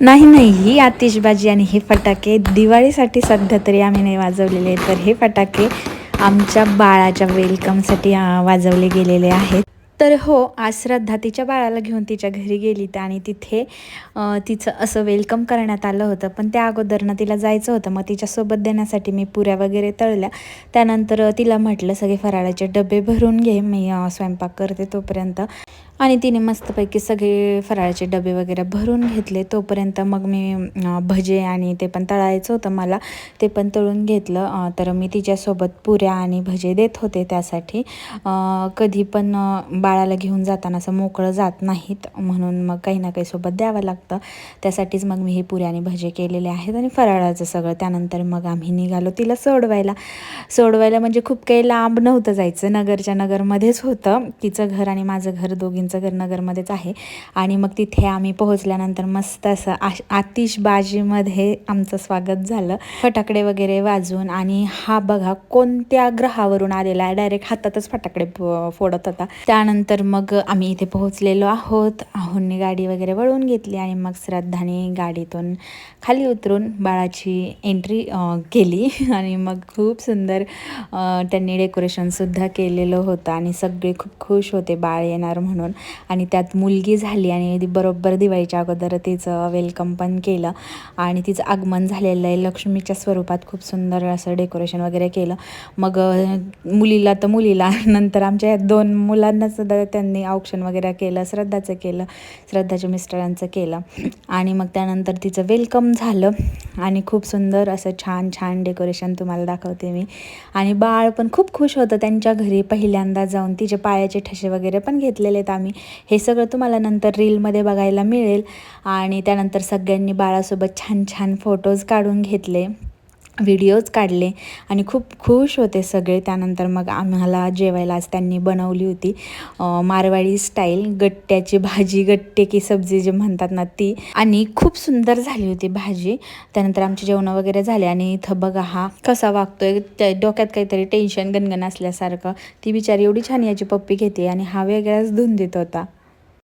नाही नाही, ही आतिषबाजी आणि हे फटाके दिवाळीसाठी सध्या तरी आम्ही नाही वाजवलेले, तर हे फटाके आमच्या बाळाच्या वेलकमसाठी वाजवले गेलेले आहेत. तर हो, आज श्रद्धा तिच्या बाळाला घेऊन तिच्या घरी गेली आणि तिथे तिचं असं वेलकम करण्यात आलं होतं. पण त्या अगोदर ना तिला जायचं होतं, मग तिच्यासोबत देण्यासाठी मी पुऱ्या वगैरे तळल्या. त्यानंतर तिला म्हटलं सगळे फराळाचे डबे भरून घे, मी स्वयंपाक करते तोपर्यंत. आणि तिने मस्तपैकी सगळे फराळाचे डबे वगैरे भरून घेतले. तोपर्यंत मग मी भजे आणि ते पण तळायचं होतं मला, ते पण तळून घेतलं. तर मी तिच्यासोबत पुऱ्या आणि भजे देत होते. त्यासाठी कधी पण बाळाला घेऊन जाताना असं मोकळं जात नाहीत, म्हणून मग काही ना काही सोबत द्यावं लागतं. त्यासाठीच मग मी हे पुऱ्या आणि भजे केलेले आहेत आणि फराळाचं सगळं. त्यानंतर मग आम्ही निघालो तिला सोडवायला म्हणजे खूप काही लांब नव्हतं जायचं, नगरच्या नगरमध्येच होतं तिचं घर आणि माझं घर, दोघींचं घर नगरमध्येच आहे. आणि मग तिथे आम्ही पोहोचल्यानंतर मस्त असं आतिषबाजीमध्ये आमचं स्वागत झालं, फटाकडे वगैरे वाजून. आणि हा बघा कोणत्या ग्रहावरून आलेला आहे, डायरेक्ट हातातच फटाकडे फोडत होता. त्यानंतर मग आम्ही इथे पोहोचलेलो आहोत. आहोंनी गाडी वगैरे वळवून घेतली आणि मग श्रद्धाने गाडीतून खाली उतरून बाळाची एंट्री केली. आणि मग खूप सुंदर त्यांनी डेकोरेशनसुद्धा केलेलं होतं आणि सगळे खूप खुश होते बाळ येणार म्हणून. आणि त्यात मुलगी झाली आणि बरोबर दिवाळीच्या अगोदर तिचं वेलकम पण केलं आणि तिचं आगमन झालेलं आहे लक्ष्मीच्या स्वरूपात. खूप सुंदर असं डेकोरेशन वगैरे केलं. मग मुलीला नंतर आमच्या या 2 मुलांनासुद्धा त्यांनी औक्षण वगैरे केलं, श्रद्धाचं केलं, श्रद्धाच्या मिस्टरांचं केलं. आणि मग त्यानंतर तिचं वेलकम झालं आणि खूप सुंदर असं छान छान डेकोरेशन तुम्हाला दाखवते मी. आणि बाळ पण खूप खुश होतं त्यांच्या घरी पहिल्यांदा जाऊन. तिचे पायाचे ठसे वगैरे पण घेतलेले आहेत आम्ही, हे सगळं तुम्हाला नंतर रीलमध्ये बघायला मिळेल. आणि त्यानंतर सगळ्यांनी बाळासोबत छान छान फोटोज काढून घेतले, व्हिडिओज काढले आणि खूप खुश होते सगळे. त्यानंतर मग आम्हाला जेवायला आज त्यांनी बनवली होती मारवाडी स्टाईल गट्ट्याची भाजी, गट्टे की सब्जी जे म्हणतात ना ती, आणि खूप सुंदर झाली होती भाजी. त्यानंतर आमचे जेवण वगैरे झाले आणि इथं बघा हा कसा वागतोय, त्या डोक्यात काहीतरी टेन्शन गणगण असल्यासारखं. ती बिचारी एवढी छान याची पप्पी घेते आणि हा वेगळाच धुंदीत होता.